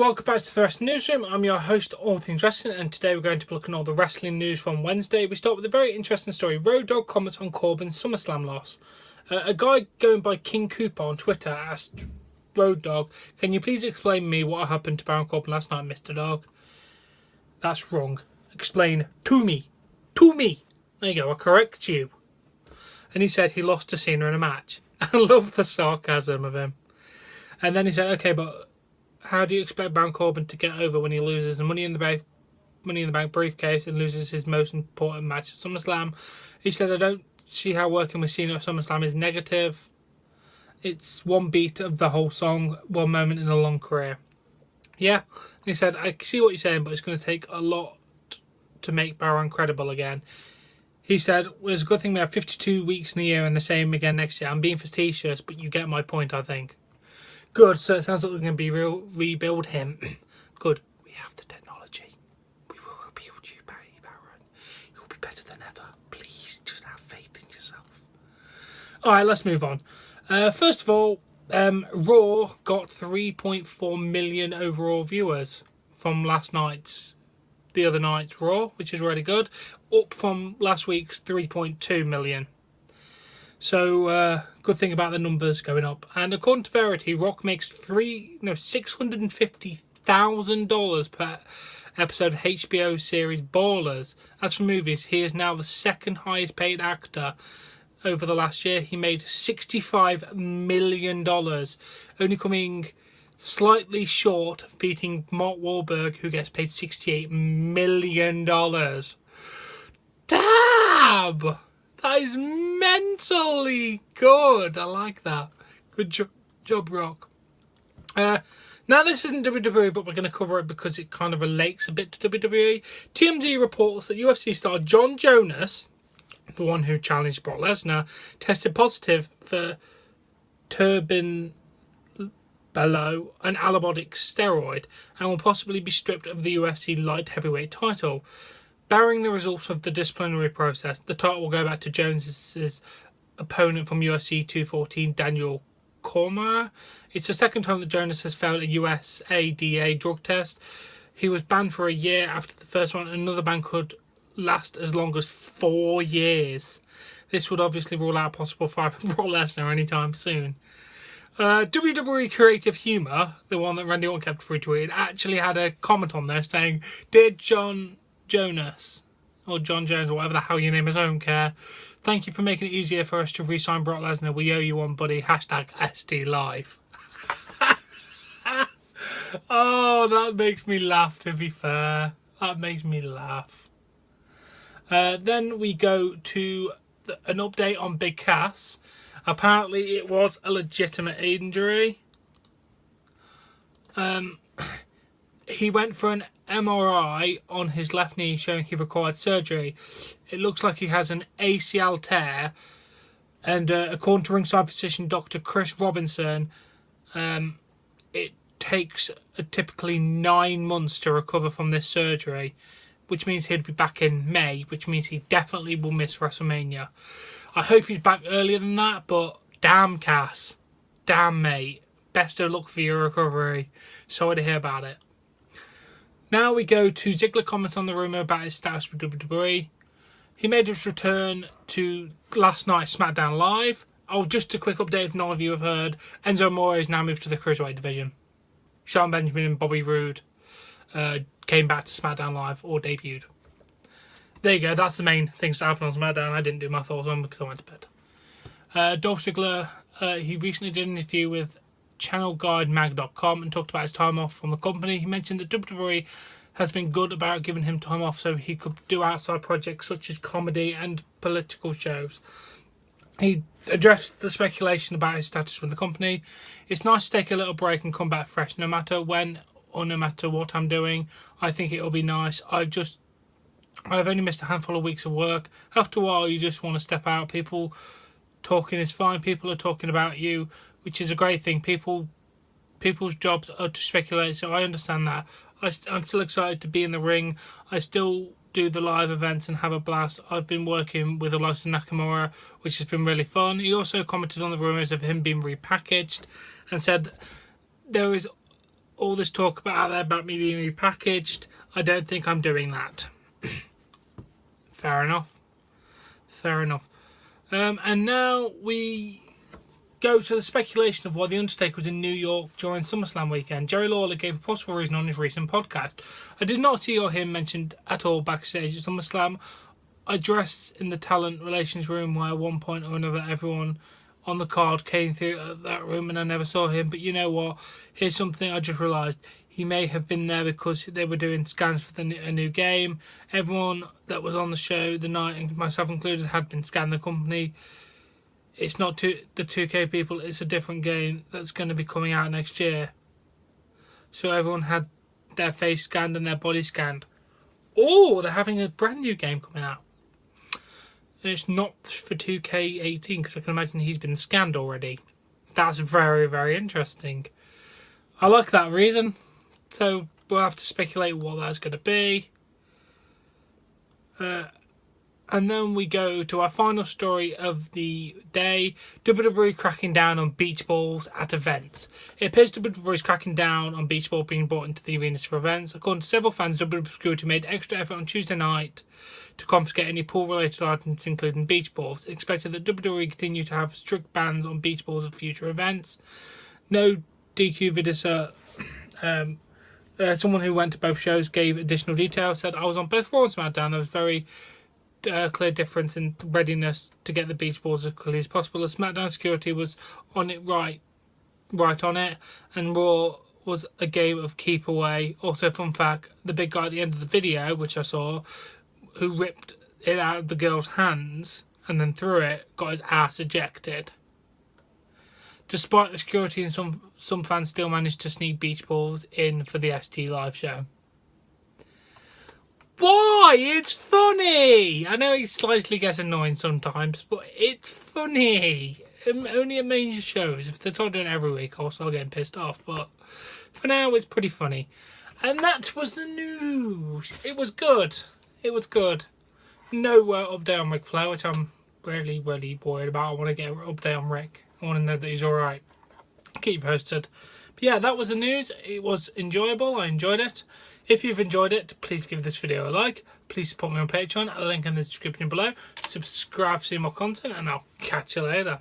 welcome back to the Wrestling Newsroom. I'm your host, All Things Wrestling, and today we're going to be looking at all the wrestling news from Wednesday. We start with a very interesting story. Road Dogg comments on Corbin's SummerSlam loss. A guy going by King Cooper on Twitter asked Road Dogg, "Can you please explain me what happened to Baron Corbin last night, Mr. Dog?" That's wrong. Explain to me. To me. There you go, I correct you. And he said he lost to Cena in a match. I love the sarcasm of him. And then he said, okay, but how do you expect Baron Corbin to get over when he loses the Money in the Bank briefcase and loses his most important match at SummerSlam? He said, I don't see how working with Cena at SummerSlam is negative. It's one beat of the whole song, one moment in a long career. Yeah, he said, I see what you're saying, but it's going to take a lot to make Baron credible again. He said, well, it's a good thing we have 52 weeks in a year and the same again next year. I'm being facetious, but you get my point, I think. Good, so it sounds like we're going to rebuild him. Good, we have the technology. We will rebuild you, Baron. You'll be better than ever. Please, just have faith in yourself. Alright, let's move on. First of all, Raw got 3.4 million overall viewers from the other night's Raw, which is really good. Up from last week's 3.2 million. So, good thing about the numbers going up. And according to Verity, Rock makes $650,000 per episode of HBO series Ballers. As for movies, he is now the second highest paid actor. Over the last year, he made $65 million, only coming slightly short of beating Mark Wahlberg, who gets paid $68 million. Damn! That is mentally good. I like that. Good job, Rock. Now, this isn't WWE, but we're going to cover it because it kind of relates a bit to WWE. TMZ reports that UFC star John Jonas, the one who challenged Brock Lesnar, tested positive for turbinolol, an anabolic steroid, and will possibly be stripped of the UFC light heavyweight title. Barring the results of the disciplinary process, the title will go back to Jones's opponent from UFC 214, Daniel Cormier. It's the second time that Jonas has failed a USADA drug test. He was banned for a year after the first one. Another ban could last as long as 4 years. This would obviously rule out a possible fight with Brock Lesnar anytime soon. WWE Creative Humor, the one that Randy Orton kept retweeted, actually had a comment on there saying, "Dear John Jonas, or John Jones, or whatever the hell your name is, I don't care. Thank you for making it easier for us to re-sign Brock Lesnar. We owe you one, buddy. #SD Live." Oh, that makes me laugh, to be fair. That makes me laugh. Then we go to an update on Big Cass. Apparently it was a legitimate injury. He went for an MRI on his left knee showing he required surgery. It looks like he has an ACL tear, and according to ringside physician Dr. Chris Robinson, it takes typically 9 months to recover from this surgery, which means he'd be back in May, which means he definitely will miss WrestleMania. I hope he's back earlier than that, but damn, Cass. Damn, mate. Best of luck for your recovery. Sorry to hear about it. Now we go to Ziggler comments on the rumour about his status with WWE. He made his return to last night's SmackDown Live. Oh, just a quick update if none of you have heard. Enzo Amore has now moved to the Cruiserweight division. Shelton Benjamin and Bobby Roode came back to SmackDown Live or debuted. There you go, that's the main things that happened on SmackDown. I didn't do my thoughts on because I went to bed. Dolph Ziggler, he recently did an interview with channelguidemag.com and talked about his time off from the company. He mentioned that WWE has been good about giving him time off so he could do outside projects such as comedy and political shows. He addressed the speculation about his status with the company. It's nice to take a little break and come back fresh, no matter when or no matter what I'm doing. I think it'll be nice. I've only missed a handful of weeks of work. After a while, you just want to step out. People talking is fine. People are talking about you, which is a great thing. People's jobs are to speculate, so I understand that. I'm still excited to be in the ring. I still do the live events and have a blast. I've been working with Elias Nakamura, which has been really fun. He also commented on the rumours of him being repackaged and said there is all this talk out there about me being repackaged, I don't think I'm doing that. Fair enough. Fair enough. And now we go to the speculation of why The Undertaker was in New York during SummerSlam weekend. Jerry Lawler gave a possible reason on his recent podcast. I did not see or hear mentioned at all backstage at SummerSlam. I dressed in the talent relations room where at one point or another everyone on the card came through that room and I never saw him. But you know what? Here's something I just realised. He may have been there because they were doing scans for a new game. Everyone that was on the show the night, myself included, had been scanned the company. It's not the 2K people, it's a different game that's going to be coming out next year. So everyone had their face scanned and their body scanned. Oh, they're having a brand new game coming out. And it's not for 2K18 because I can imagine he's been scanned already. That's very, very interesting. I like that reason. So we'll have to speculate what that's going to be. And then we go to our final story of the day. WWE cracking down on beach balls at events. It appears WWE is cracking down on beach ball being brought into the arenas for events. According to several fans, WWE security made extra effort on Tuesday night to confiscate any pool-related items, including beach balls. It's expected that WWE continue to have strict bans on beach balls at future events. No DQ videos. Someone who went to both shows gave additional details. Said, I was on both Raw and SmackDown. There was very clear difference in readiness to get the beach balls as quickly as possible. The SmackDown security was on it right on it, and Raw was a game of keep away. Also, fun fact, the big guy at the end of the video, which I saw, who ripped it out of the girl's hands and then threw it, got his ass ejected. Despite the security, and some fans still managed to sneak beach balls in for the ST live show. Why? It's funny! I know it slightly gets annoying sometimes, but it's funny. Only at major shows. If they're doing it every week, I'll start getting pissed off. But for now, it's pretty funny. And that was the news. It was good. It was good. No update on Ric Flair, which I'm really, really worried about. I want to get an update on Rick. I want to know that he's alright. Keep you posted. But yeah, that was the news. It was enjoyable. I enjoyed it. If you've enjoyed it, please give this video a like. Please support me on Patreon. I'll link in the description below. Subscribe to see more content, and I'll catch you later.